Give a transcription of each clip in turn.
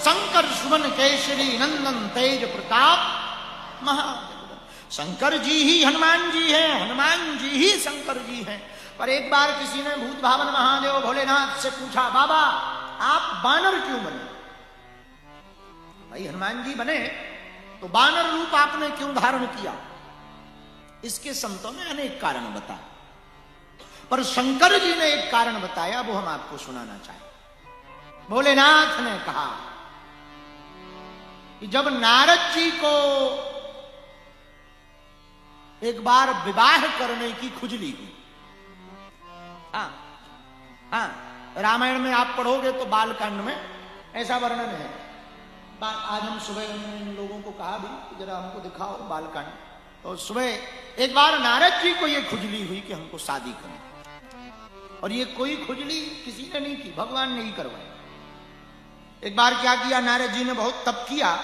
शंकर सुमन केसरी नंदन तेज प्रताप महादेव। शंकर जी ही हनुमान जी हैं, हनुमान जी ही शंकर जी हैं। पर एक बार किसी ने भूत भावन महादेव भोलेनाथ से पूछा, बाबा आप बानर क्यों बने? भाई हनुमान जी बने तो बानर रूप आपने क्यों धारण किया? इसके संतों ने अनेक कारण बताए, पर शंकर जी ने एक कारण बताया, वो हम आपको सुनाना चाहें। भोलेनाथ ने कहा कि जब नारद जी को एक बार विवाह करने की खुजली हुई, हाँ रामायण में आप पढ़ोगे तो बालकांड में ऐसा वर्णन है। आज हम सुबह इन लोगों को कहा भी कि जरा हमको दिखाओ बालकांड। तो सुबह एक बार नारद जी को ये खुजली हुई कि हमको शादी करनी, और ये कोई खुजली किसी ने नहीं की, भगवान ने ही करवाई। एक बार क्या किया, नारद जी ने बहुत तप किया।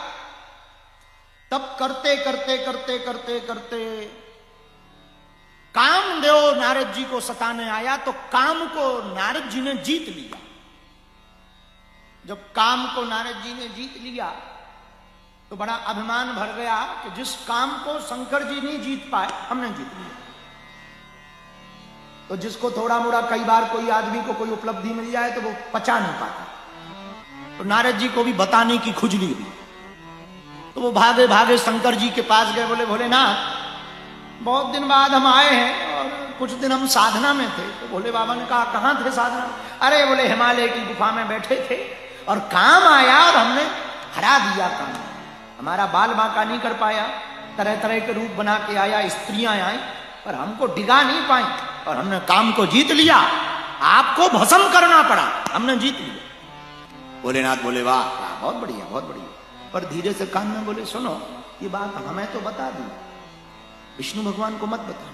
तप करते करते करते करते करते कामदेव नारद जी को सताने आया, तो काम को नारद जी ने जीत लिया। जब काम को नारद जी ने जीत लिया तो बड़ा अभिमान भर गया कि जिस काम को शंकर जी नहीं जीत पाए हमने जीत लिया। तो जिसको थोड़ा मोड़ा कई बार कोई आदमी को कोई उपलब्धि मिल जाए तो वो पचा नहीं पाता, तो नारद जी को भी बताने की खुजली हुई। तो वो भागे भागे शंकर जी के पास गए, बोले भोलेनाथ बहुत दिन बाद हम आए हैं और कुछ दिन हम साधना में थे। तो भोले बाबा ने कहा कहां थे साधना? अरे बोले हिमालय की गुफा में बैठे थे और काम आया और हमने हरा दिया काम। हमारा बाल बांका नहीं कर पाया, तरह तरह के रूप बना के आया, स्त्रियां आई पर हमको डिगा नहीं पाई और हमने काम को जीत लिया। आपको भस्म करना पड़ा, हमने जीत लिया। भोलेनाथ बोले वाह बहुत बढ़िया बहुत बढ़िया। पर धीरे से कान में बोले सुनो, ये बात हमें तो बता दी, विष्णु भगवान को मत बता।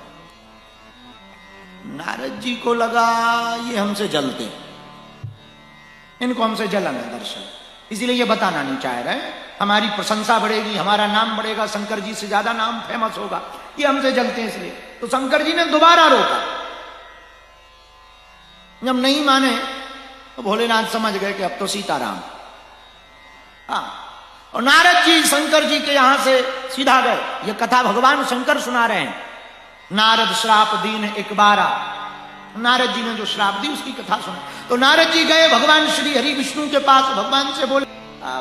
नारद जी को लगा ये हमसे जलते, इनको हमसे जलन है दर्शन, इसीलिए ये बताना नहीं चाह रहे। हमारी प्रशंसा बढ़ेगी, हमारा नाम बढ़ेगा, शंकर जी से ज्यादा नाम फेमस होगा, ये हमसे जलते हैं इसलिए। तो शंकर जी ने दोबारा रोका। जब नहीं माने तो भोलेनाथ समझ गए कि अब तो सीताराम। और नारद जी शंकर जी के यहां से सीधा गए। ये कथा भगवान शंकर सुना रहे हैं। नारद श्राप दीन एक बारा, नारद जी ने जो श्राप दी उसकी कथा सुना। तो नारद जी गए भगवान श्री हरि विष्णु के पास, भगवान से बोले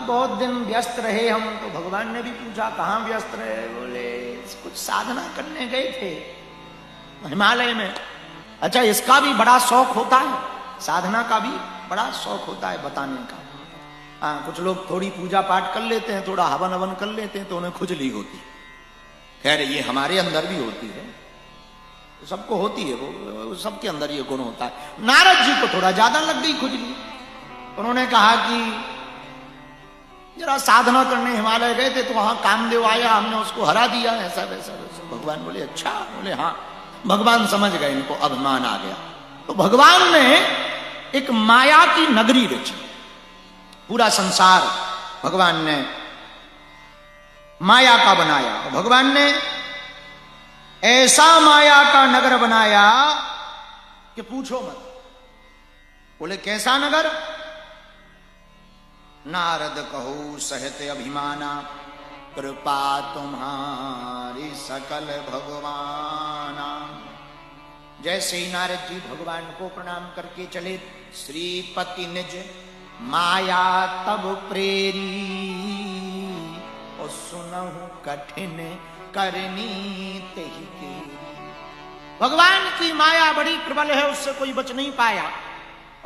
बहुत दिन व्यस्त रहे हम। तो भगवान ने भी पूछा कहां व्यस्त रहे? बोले कुछ साधना करने गए थे हिमालय में। अच्छा, इसका भी बड़ा शौक होता है, साधना का भी बड़ा शौक होता है बताने का। कुछ लोग थोड़ी पूजा पाठ कर लेते हैं, थोड़ा हवन हवन कर लेते हैं तो उन्हें खुजली होती। खैर ये हमारे अंदर भी होती है, सबको होती है, वो सबके अंदर ये गुण होता है। नारद जी को थोड़ा ज्यादा लग गई खुजली। उन्होंने कहा कि जरा साधना करने हिमालय गए थे तो वहां कामदेव आया, हमने उसको हरा दिया, ऐसा वैसा वैसा। भगवान बोले अच्छा? बोले हाँ। भगवान समझ गए इनको अभिमान आ गया। तो भगवान ने एक माया की नगरी रची। पूरा संसार भगवान ने माया का बनाया। भगवान ने ऐसा माया का नगर बनाया कि पूछो मत। बोले कैसा नगर? नारद कहो सहत अभिमाना, कृपा तुम्हारी सकल भगवाना। जैसे ही नारद जी भगवान को प्रणाम करके चले, श्रीपति निज माया तब प्रेरी, और सुनहु कठिन करनी तेहि के। भगवान की माया बड़ी प्रबल है, उससे कोई बच नहीं पाया।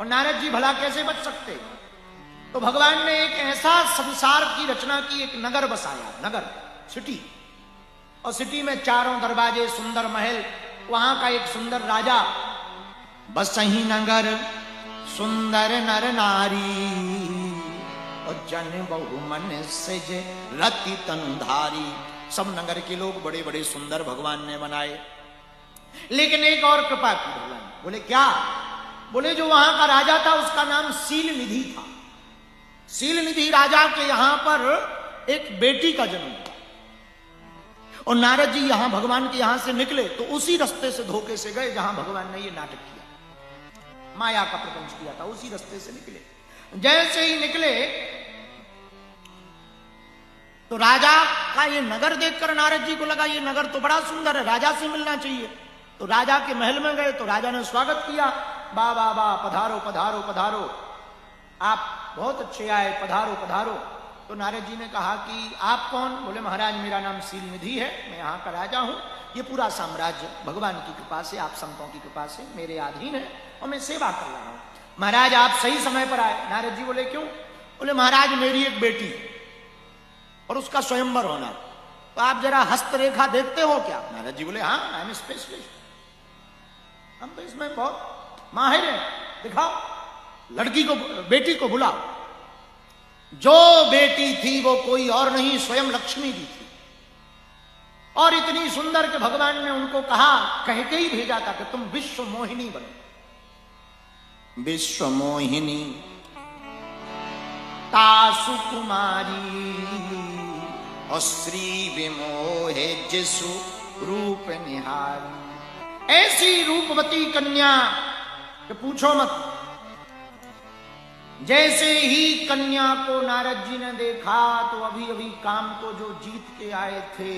और नारद जी भला कैसे बच सकते? तो भगवान ने एक ऐसा संसार की रचना की, एक नगर बसाया, नगर सिटी। और सिटी में चारों दरवाजे, सुंदर महल, वहां का एक सुंदर राजा। बसही नगर सुंदर नर नारी, और जन बहु मन सिज रति तनुधारी। सब नगर के लोग बड़े बड़े सुंदर भगवान ने बनाए। लेकिन एक और कृपा की भगवान। बोले क्या? बोले जो वहां का राजा था उसका नाम सील निधि था। सील निधि राजा के यहां पर एक बेटी का जन्म हुआ। और नारद जी यहां भगवान के यहां से निकले तो उसी रास्ते से धोखे से गए जहां भगवान ने ये नाटक किया, माया का प्रपंच किया था, उसी रास्ते से निकले। जैसे ही निकले तो राजा का ये नगर देखकर नारद जी को लगा ये नगर तो बड़ा सुंदर है, राजा से मिलना चाहिए। तो राजा के महल में गए तो राजा ने स्वागत किया, वाह वाह वाह, पधारो पधारो पधारो, आप बहुत अच्छे आए, पधारो पधारो। तो नारद जी ने कहा कि आप कौन? बोले महाराज मेरा नाम शीलनिधि है, मैं यहाँ का राजा हूँ, ये पूरा साम्राज्य भगवान की कृपा से, आप संतों की कृपा से मेरे अधीन है और मैं सेवा कर रहा हूँ। महाराज आप सही समय पर आए। नारद जी बोले क्यों? बोले महाराज मेरी एक बेटी और उसका स्वयंवर होना, तो आप जरा हस्तरेखा देखते हो क्या? नारद जी बोले हाँ, आई एम स्पेशलिस्ट, हम तो इसमें बहुत माहिर हैं, दिखाओ। लड़की को, बेटी को बुलाओ। जो बेटी थी वो कोई और नहीं, स्वयं लक्ष्मी जी थी, और इतनी सुंदर कि भगवान ने उनको कहा, कह के ही भेजा था कि तुम विश्व मोहिनी बनो। विश्व मोहिनी तासु कुमारी और श्री विमोहे जिसु रूप निहारी। ऐसी रूपवती कन्या कि पूछो मत। जैसे ही कन्या को नारद जी ने देखा तो अभी अभी काम को जो जीत के आए थे,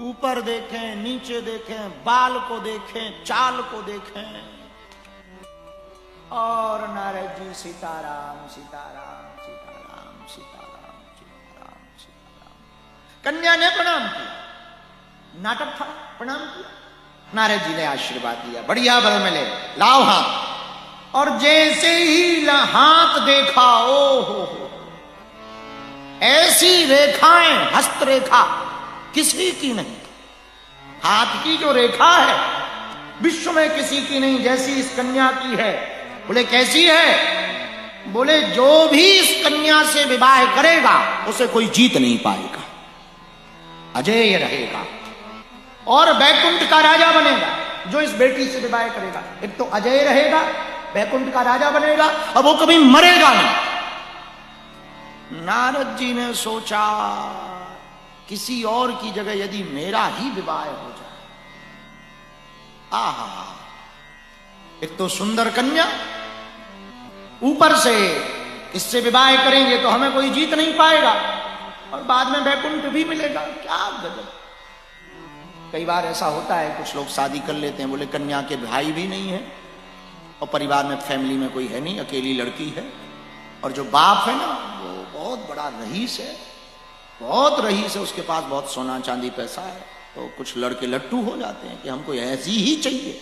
ऊपर देखें नीचे देखें, बाल को देखें चाल को देखें, और नारद जी सीताराम सीताराम सीताराम सीताराम सीताराम सीताराम। कन्या ने प्रणाम किया, नाटक था, प्रणाम किया। नारद जी ने आशीर्वाद दिया, बढ़िया बर मिले, लाओ हाथ। और जैसे ही हाथ देखा, ओ हो, ऐसी रेखाएं, हस्तरेखा किसी की नहीं। हाथ की जो रेखा है विश्व में किसी की नहीं जैसी इस कन्या की है। बोले कैसी है? बोले जो भी इस कन्या से विवाह करेगा उसे कोई जीत नहीं पाएगा, अजेय रहेगा और बैकुंठ का राजा बनेगा। जो इस बेटी से विवाह करेगा, एक तो अजय रहेगा, बैकुंठ का राजा बनेगा, और वो कभी मरेगा नहीं। नारद जी ने सोचा किसी और की जगह यदि मेरा ही विवाह हो जाए, आहा, एक तो सुंदर कन्या, ऊपर से इससे विवाह करेंगे तो हमें कोई जीत नहीं पाएगा, और बाद में बैकुंठ भी मिलेगा। क्या गजब। कई बार ऐसा होता है, कुछ लोग शादी कर लेते हैं, बोले कन्या के भाई भी नहीं है और परिवार में, फैमिली में कोई है नहीं, अकेली लड़की है, और जो बाप है ना वो बहुत बड़ा रईस है, बहुत रईस है, उसके पास बहुत सोना चांदी पैसा है। तो कुछ लड़के लट्टू हो जाते हैं कि हमको ऐसी ही चाहिए,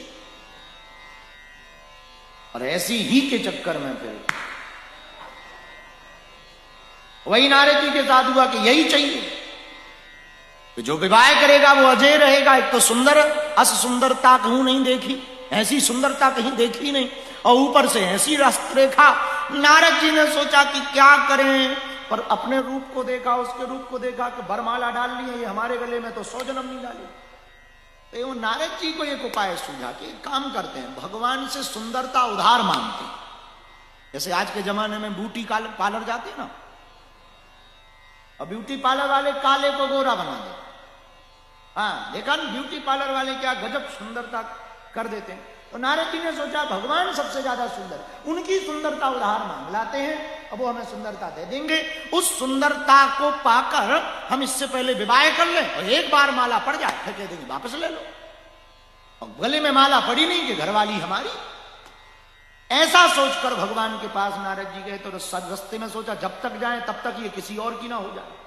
और ऐसी ही के चक्कर में फिर वही नारद जी के साथ हुआ कि यही चाहिए, तो जो विवाह करेगा वो अजय रहेगा। एक तो सुंदर, अस सुंदरता कहूं नहीं देखी, ऐसी सुंदरता कहीं देखी नहीं, और ऊपर से ऐसी हस्तरेखा। नारद जी ने सोचा कि क्या करें, पर अपने रूप को देखा, उसके रूप को देखा कि बरमाला डाल ली है ये हमारे गले में, तो 100 जन्म नहीं डाली। तो नारद जी को एक उपाय सूझा कि एक काम करते हैं, भगवान से सुंदरता उधार मांगते हैं। जैसे आज के जमाने में ब्यूटी पार्लर जाते हैं ना, और ब्यूटी पार्लर वाले काले को गोरा बना देते। हाँ देखा ना, ब्यूटी पार्लर वाले क्या गजब सुंदरता कर देते हैं। तो नारद जी ने सोचा भगवान सबसे ज्यादा सुंदर, उनकी सुंदरता उधार मांग लाते हैं, अब वो हमें सुंदरता दे देंगे। उस सुंदरता को पाकर हम इससे पहले विवाह कर लें, और एक बार माला पड़ जाए फिर कह देंगे वापस ले लो, और गले में माला पड़ी नहीं कि घरवाली हमारी। ऐसा सोचकर भगवान के पास नारद जी गए, तो रास्ते में सोचा जब तक जाए तब तक ये किसी और की ना हो जाए।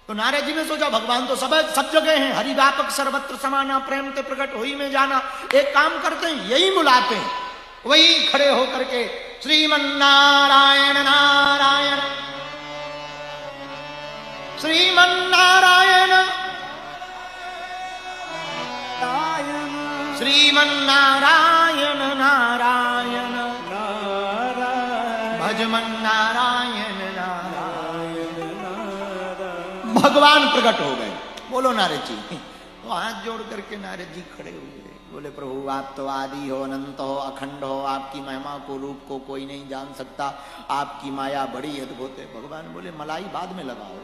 तो नारद जी ने सोचा भगवान तो सब जगह हैं, हरि व्यापक सर्वत्र समाना, प्रेम ते प्रकट होई में जाना। एक काम करते हैं, यही बुलाते हैं, वही खड़े होकर के श्रीमन नारायण नारायण श्रीमन नारायण श्रीमन नारायण नारायण भजमन नारायण भगवान प्रकट हो गए। बोलो नारद जी। तो हाथ जोड़ करके नारद जी खड़े हुए, बोले प्रभु आप तो आदि हो, अनंत हो, अखंड हो, आपकी महिमा को, रूप को कोई नहीं जान सकता, आपकी माया बड़ी अद्भुत है। भगवान बोले मलाई बाद में लगाओ,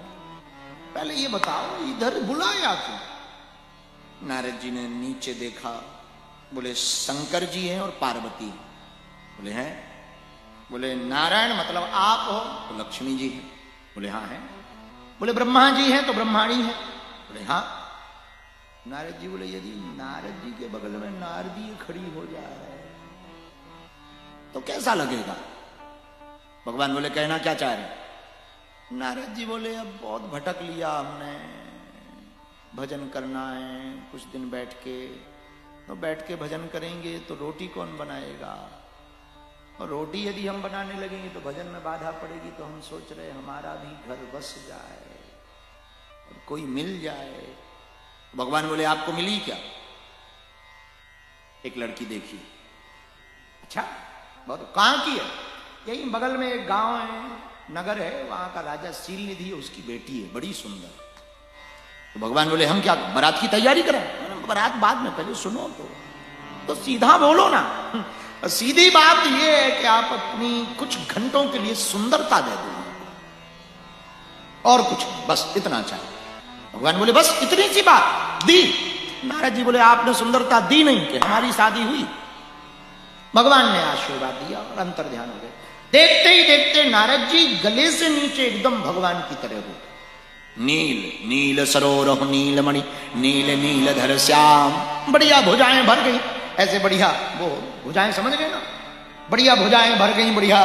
पहले ये बताओ इधर बुलाया क्यों? नारद जी ने नीचे देखा, बोले शंकर जी हैं और पार्वती। बोले हैं? बोले नारायण मतलब आप हो? तो लक्ष्मी जी है। बोले हाँ है। बोले ब्रह्मा जी हैं? तो ब्रह्माणी है। बोले हाँ। नारद जी बोले यदि नारद जी के बगल में नारदी खड़ी हो जाए तो कैसा लगेगा? भगवान बोले कहना क्या चाह रहे? नारद जी बोले अब बहुत भटक लिया हमने, भजन करना है कुछ दिन बैठ के, तो बैठ के भजन करेंगे तो रोटी कौन बनाएगा, और रोटी यदि हम बनाने लगेंगे तो भजन में बाधा पड़ेगी, तो हम सोच रहे हमारा भी घर बस जाए और कोई मिल जाए। भगवान बोले आपको मिली क्या? एक लड़की देखी। अच्छा बहुत, कहां की है? यही बगल में एक गांव है, नगर है, वहां का राजा सील निधि है, उसकी बेटी है, बड़ी सुंदर। तो भगवान बोले हम क्या बारात की तैयारी करें? बारात बाद में, पहले सुनो तो सीधा बोलो ना। सीधी बात यह है कि आप अपनी कुछ घंटों के लिए सुंदरता दे दो और कुछ, बस इतना चाहिए। भगवान बोले बस इतनी सी बात दी? नारद जी बोले आपने सुंदरता दी नहीं कि हमारी शादी हुई। भगवान ने आशीर्वाद दिया और अंतर ध्यान हो गए। देखते ही देखते नारद जी गले से नीचे एकदम भगवान की तरह हो। नील नील सरोरह नीलमणि नील नीलधर श्याम, बढ़िया भुजाएं भर गई, ऐसे बढ़िया वो भुजाएं समझ गए ना, बढ़िया भुजाएं भर गई, बढ़िया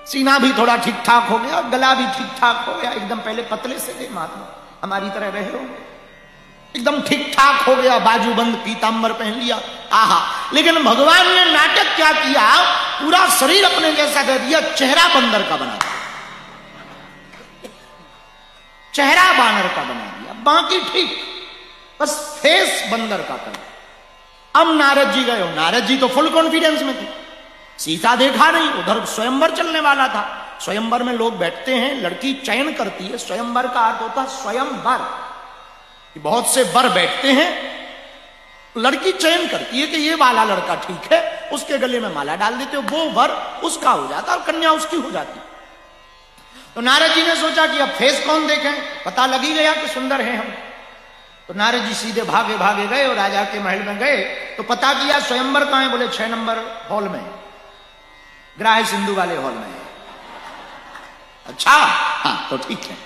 सीना भी थोड़ा ठीक ठाक हो गया, गला भी ठीक ठाक हो गया, एकदम पहले पतले से थे महात्मा, हमारी तरह रहे हो, एकदम ठीक ठाक हो गया, बाजूबंद पीतांबर पहन लिया, आहा। लेकिन भगवान ने नाटक क्या किया, पूरा शरीर अपने जैसा कर दिया, चेहरा बंदर का बना दिया, चेहरा बानर का बना दिया, बाकी ठीक, बस फेस बंदर का कर। अब नारद जी गए, नारद जी तो फुल कॉन्फिडेंस में थे, सीता देखा नहीं, उधर स्वयंवर चलने वाला था। स्वयंवर में लोग बैठते हैं, लड़की चयन करती है, स्वयंवर का अर्थ होता है स्वयंवर, बहुत से वर बैठते हैं, लड़की चयन करती है कि ये वाला लड़का ठीक है, उसके गले में माला डाल देते हो, वो वर उसका हो जाता और कन्या उसकी हो जाती। तो नारद जी ने सोचा कि अब फेस कौन देखें, पता लग ही गया कि सुंदर हैं हम। तो नारद जी सीधे भागे भागे गए और राजा के महल में गए, तो पता किया स्वयंवर कहां है? बोले 6 नंबर हॉल में, ग्राह सिंधु वाले हॉल में। अच्छा हाँ तो ठीक है।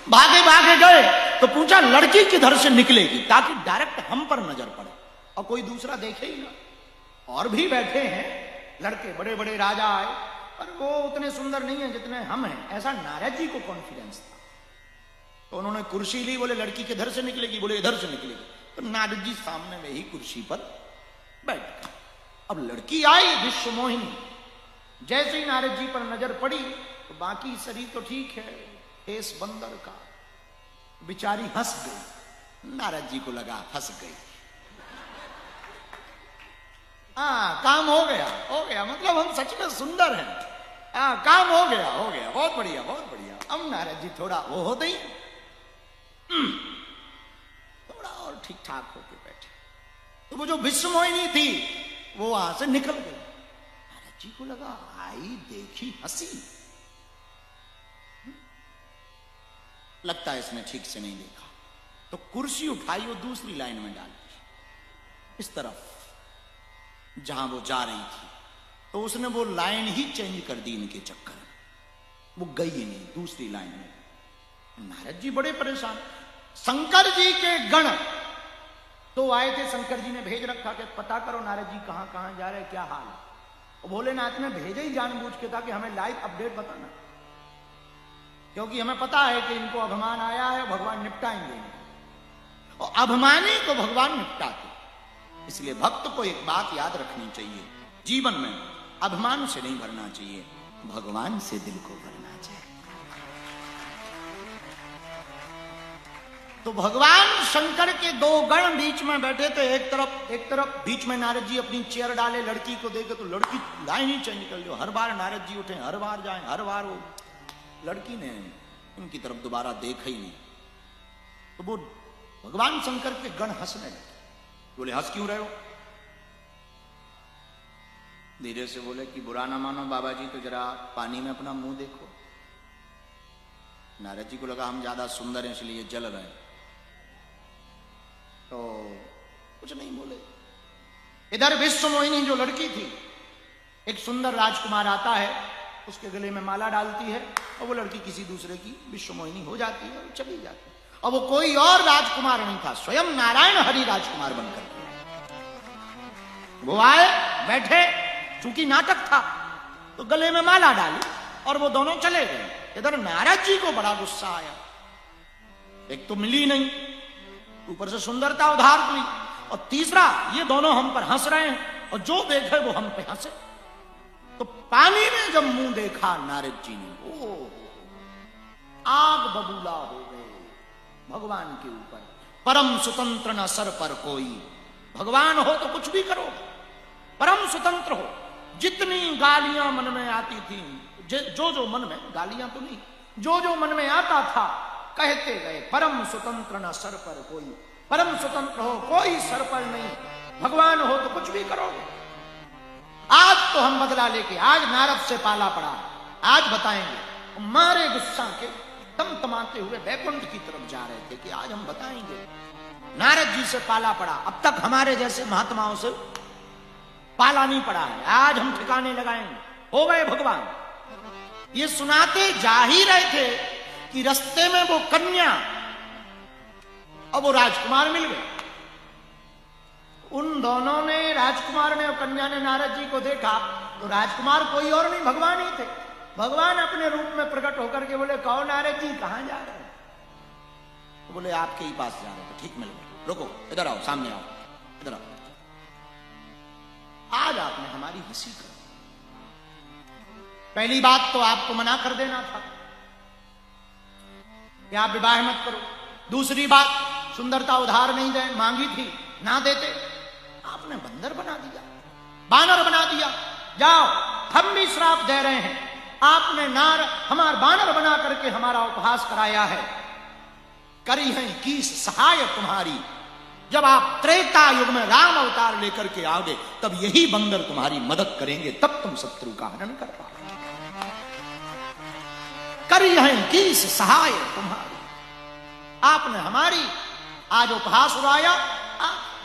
भागे भागे गए तो पूछा लड़की किधर से निकलेगी, ताकि डायरेक्ट हम पर नजर पड़े और कोई दूसरा देखे ही ना। और भी बैठे हैं लड़के, बड़े बड़े राजा आए, पर वो उतने सुंदर नहीं है जितने हम हैं, ऐसा नारद जी को कॉन्फिडेंस था। तो उन्होंने कुर्सी ली, बोले लड़की किधर से निकलेगी? बोले इधर से निकलेगी। तो नारद जी सामने में ही कुर्सी पर बैठ गए। अब लड़की आई विश्व मोहिनी, जैसे ही नारद जी पर नजर पड़ी तो बाकी शरीर तो ठीक है, फेस बंदर का, बेचारी हंस गई। नारद जी को लगा फंस गई, हाँ काम हो गया, मतलब हम सच में सुंदर हैं, हाँ काम हो गया, बहुत बढ़िया बहुत बढ़िया। अब नारद जी थोड़ा वो हो गई, थोड़ा और ठीक ठाक होके बैठे। तो वो जो विश्व मोहिनी थी वो वहां से निकल गई। नारद जी को लगा आई देखी हंसी, लगता है इसने ठीक से नहीं देखा, तो कुर्सी उठाई और दूसरी लाइन में डाल दी इस तरफ जहां वो जा रही थी। तो उसने वो लाइन ही चेंज कर दी इनके चक्कर में, वो गई ही नहीं दूसरी लाइन में। नारद जी बड़े परेशान। शंकर जी के गण तो आए थे, शंकर जी ने भेज रखा कि पता करो नारद जी कहां कहां जा रहे, क्या हाल है। और भोलेनाथ ने भेजे ही जानबूझ के था कि हमें लाइव अपडेट बताना, क्योंकि हमें पता है कि इनको अभिमान आया है, भगवान निपटाएंगे इनको, और अभिमानी को भगवान निपटाते। इसलिए भक्त को एक बात याद रखनी चाहिए, जीवन में अभिमान से नहीं भरना चाहिए, भगवान से दिल को भरना चाहिए। तो भगवान शंकर के 2 गण बीच में बैठे थे, एक तरफ बीच में नारद जी अपनी चेयर डाले, लड़की को देखे तो लड़की लाइन ही चेंज कर लो। हर बार नारद जी उठे, हर बार जाए, हर बार वो लड़की ने उनकी तरफ दोबारा देखा ही नहीं। तो वो भगवान शंकर के गण हंसने लगे। बोले हंस क्यों रहे हो? धीरे से बोले कि बुरा ना मानो बाबा जी, तो जरा पानी में अपना मुंह देखो। नारद जी को लगा हम ज्यादा सुंदर हैं इसलिए जल रहे, तो कुछ नहीं बोले। इधर विश्व मोहिनी जो लड़की थी, एक सुंदर राजकुमार आता है, उसके गले में माला डालती है और वो लड़की किसी दूसरे की विश्वमोहिनी हो जाती है और चली जाती है। और वो कोई और राजकुमार नहीं था, स्वयं नारायण हरि राजकुमार बनकर के वो आए, बैठे, चूंकि नाटक था तो गले में माला डाली और वो दोनों चले गए। इधर नारद जी को बड़ा गुस्सा आया, एक तो मिली नहीं, ऊपर से सुंदरता उधार हुई, और तीसरा ये दोनों हम पर हंस रहे हैं और जो देखे वो हम पे हंसे। तो पानी में जब मुंह देखा नारद जी ने, ओ आग बबूला हो गए भगवान के ऊपर। परम स्वतंत्र न सर पर कोई, भगवान हो तो कुछ भी करो, परम स्वतंत्र हो। जितनी गालियां मन में आती थी, जो मन में, गालियां तो नहीं, जो मन में आता था कहते गए। परम स्वतंत्र न सर पर कोई, परम स्वतंत्र हो, कोई सर पर नहीं, भगवान हो तो कुछ भी करोगे। आज तो हम बदला लेके, आज नारद से पाला पड़ा, आज बताएंगे। मारे गुस्सा के तमतमाते हुए वैकुंठ की तरफ जा रहे थे कि आज हम बताएंगे। नारद जी से पाला पड़ा, अब तक हमारे जैसे महात्माओं से पाला नहीं पड़ा है, आज हम ठिकाने लगाएंगे। हो गए भगवान। ये सुनाते जा ही रहे थे कि रास्ते में वो कन्या और वो राजकुमार मिल गए। उन दोनों ने, राजकुमार ने और कन्या ने नारद जी को देखा तो राजकुमार कोई और नहीं, भगवान ही थे। भगवान अपने रूप में प्रकट होकर के बोले, कहो नारद जी कहां जा रहे हैं? तो बोले आपके ही पास जा रहे थे। ठीक, मिल गए, रुको, इधर आओ, सामने आओ, इधर आओ। आज आपने हमारी हंसी कर, पहली बात तो आपको मना कर देना था कि आप विवाह मत करो। दूसरी बात, सुंदरता उधार नहीं दे, मांगी थी, ना देते, आपने बंदर बना दिया, बानर बना दिया। जाओ, हम भी श्राप दे रहे हैं, आपने हमार बानर बना करके हमारा उपहास कराया है। करी है की सहाय तुम्हारी, जब आप त्रेता युग में राम अवतार लेकर के आओगे तब यही बंदर तुम्हारी मदद करेंगे, तब तुम शत्रु का हनन कर पाओगे। करी है की सहाय तुम्हारी, आपने हमारी आज उपहास उड़ाया,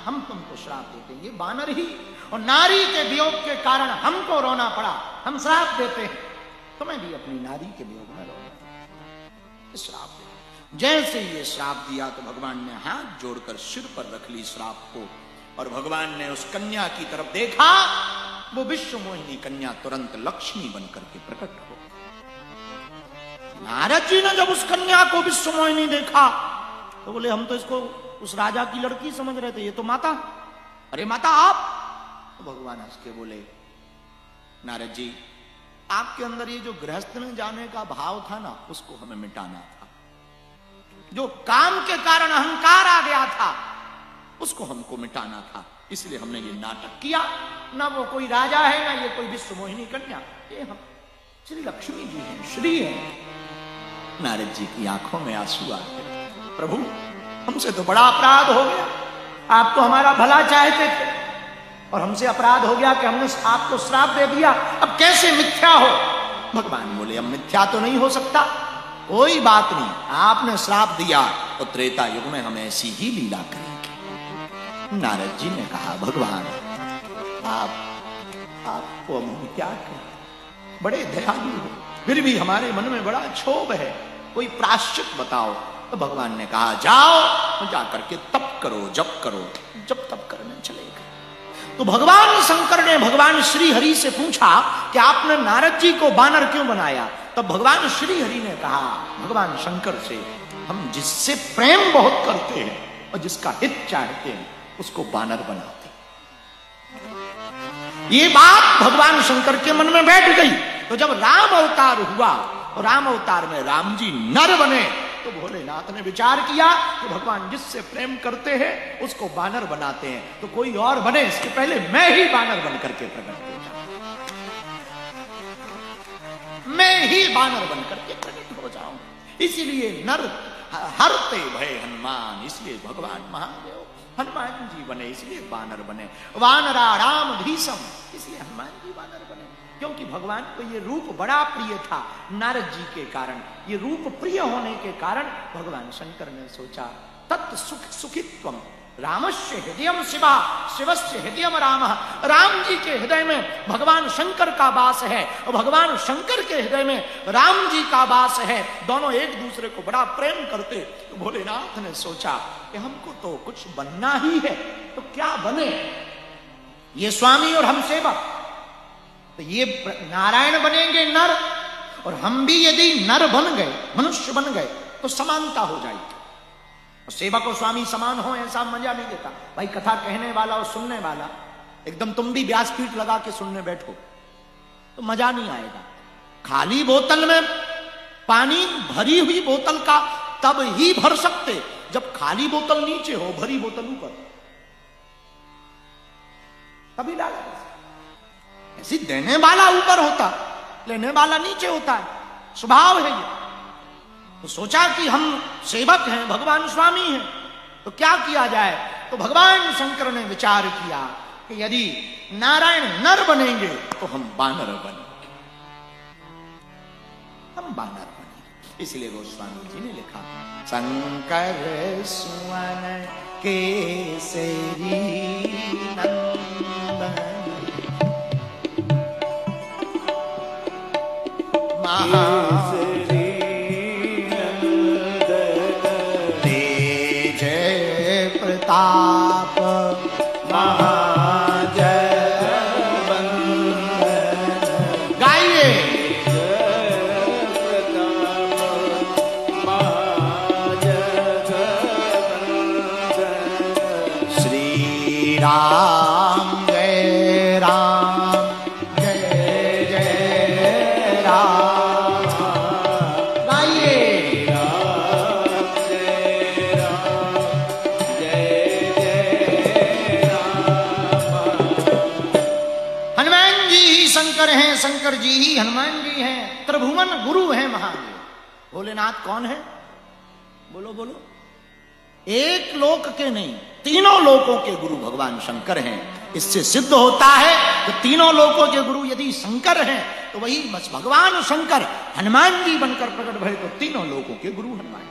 हम तुमको श्राप देते हैं। ये बानर ही और नारी के वियोग के कारण हमको रोना पड़ा, हम श्राप देते हैं, तुम्हें भी अपनी नारी के वियोग में रोना। श्राप दे, जैसे ये श्राप दिया तो भगवान ने हाथ जोड़कर सिर पर रख ली श्राप को, और भगवान ने उस कन्या की तरफ देखा, वो विश्व मोहिनी कन्या तुरंत लक्ष्मी बनकर के प्रकट हो। नारद जी ने जब उस कन्या को विश्व मोहिनी देखा तो बोले, हम तो इसको उस राजा की लड़की समझ रहे थे, ये तो माता। अरे माता आप? तो भगवान हंस के बोले, नारद जी आपके अंदर ये जो गृहस्थ में जाने का भाव था ना, उसको हमें मिटाना था। जो काम के कारण अहंकार आ गया था उसको हमको मिटाना था, इसलिए हमने ये नाटक किया। ना वो कोई राजा है, ना ये कोई विश्व मोहिनी कन्या, ये हम श्री लक्ष्मी जी हैं, श्री हैं। नारद जी की आंखों में आंसू आ गए, प्रभु हमसे तो बड़ा अपराध हो गया, आप तो हमारा भला चाहते थे और हमसे अपराध हो गया कि हमने आपको श्राप दे दिया, अब कैसे मिथ्या हो? भगवान बोले, अब मिथ्या तो नहीं हो सकता, कोई बात नहीं, आपने श्राप दिया तो त्रेता युग में हम ऐसी ही लीला करेंगे। नारद जी ने कहा, भगवान आपको हम क्या करें, बड़े दयालु हो, फिर भी हमारे मन में बड़ा क्षोभ है, कोई प्रायश्चित बताओ। तो भगवान ने कहा, जाओ जाकर के तप करो, जप करो। जब तप करने चले गए तो भगवान शंकर ने भगवान श्री हरि से पूछा कि आपने नारद जी को बानर क्यों बनाया? तब भगवान श्री हरि ने कहा भगवान शंकर से, हम जिससे प्रेम बहुत करते हैं और जिसका हित चाहते हैं उसको बानर बनाते हैं। ये बात भगवान शंकर के मन में बैठ गई। तो जब राम अवतार हुआ और राम अवतार में राम जी नर बने तो भोलेनाथ ने विचार किया कि भगवान जिससे प्रेम करते हैं उसको बानर बनाते हैं, तो कोई और बने इसके पहले मैं ही बानर बनकर के प्रकट हो जाऊं, मैं ही बानर बनकर के प्रकट हो जाऊं। इसीलिए नर हरते भय हनुमान, इसलिए भगवान महादेव हनुमान जी बने, इसलिए बानर बने। वानरा राम भीषम, इसलिए हनुमान जी बानर बने, क्योंकि भगवान को ये रूप बड़ा प्रिय था। नारद जी के कारण, ये रूप प्रिय होने के कारण भगवान शंकर ने सोचा, तत् सुख सुखित्वम रामस्य हृदयम शिवा शिवस्य हृदयम राम। राम जी के हृदय में भगवान शंकर का वास है और भगवान शंकर के हृदय में राम जी का वास है। दोनों एक दूसरे को बड़ा प्रेम करते। तो भोलेनाथ ने सोचा कि हमको तो कुछ बनना ही है, तो क्या बने? ये स्वामी और हम सेवक, तो ये नारायण बनेंगे नर, और हम भी यदि नर बन गए, मनुष्य बन गए, तो समानता हो जाएगी। सेवक और स्वामी समान हो ऐसा मजा नहीं देता भाई। कथा कहने वाला और सुनने वाला एकदम तुम भी व्यासपीठ लगा के सुनने बैठो तो मजा नहीं आएगा। खाली बोतल में पानी, भरी हुई बोतल का तब ही भर सकते जब खाली बोतल नीचे हो, भरी बोतल ऊपर, तभी डाला। ऐसी देने वाला ऊपर होता, लेने वाला नीचे होता है, स्वभाव है ये। तो सोचा कि हम सेवक हैं, भगवान स्वामी हैं, तो क्या किया जाए? तो भगवान शंकर ने विचार किया कि यदि नारायण नर बनेंगे तो हम बानर बनेंगे, हम बानर बनेंगे। इसलिए गोस्वामी जी ने लिखा, शंकर सुवन केसरी नंदन केसरी प्रताप महाजगवंदन। गाइए श्री राम जय राम, जय जय राम। गाइए शंकर हैं, शंकर जी ही हनुमान जी हैं, त्रिभुवन गुरु हैं महादेव। भोलेनाथ कौन है? बोलो बोलो। एक लोक के नहीं, तीनों लोकों के गुरु भगवान शंकर हैं। इससे सिद्ध होता है कि तीनों लोकों के गुरु यदि शंकर हैं तो वही बस भगवान शंकर हनुमान जी बनकर प्रकट भय, तो तीनों लोकों के गुरु हनुमान जी।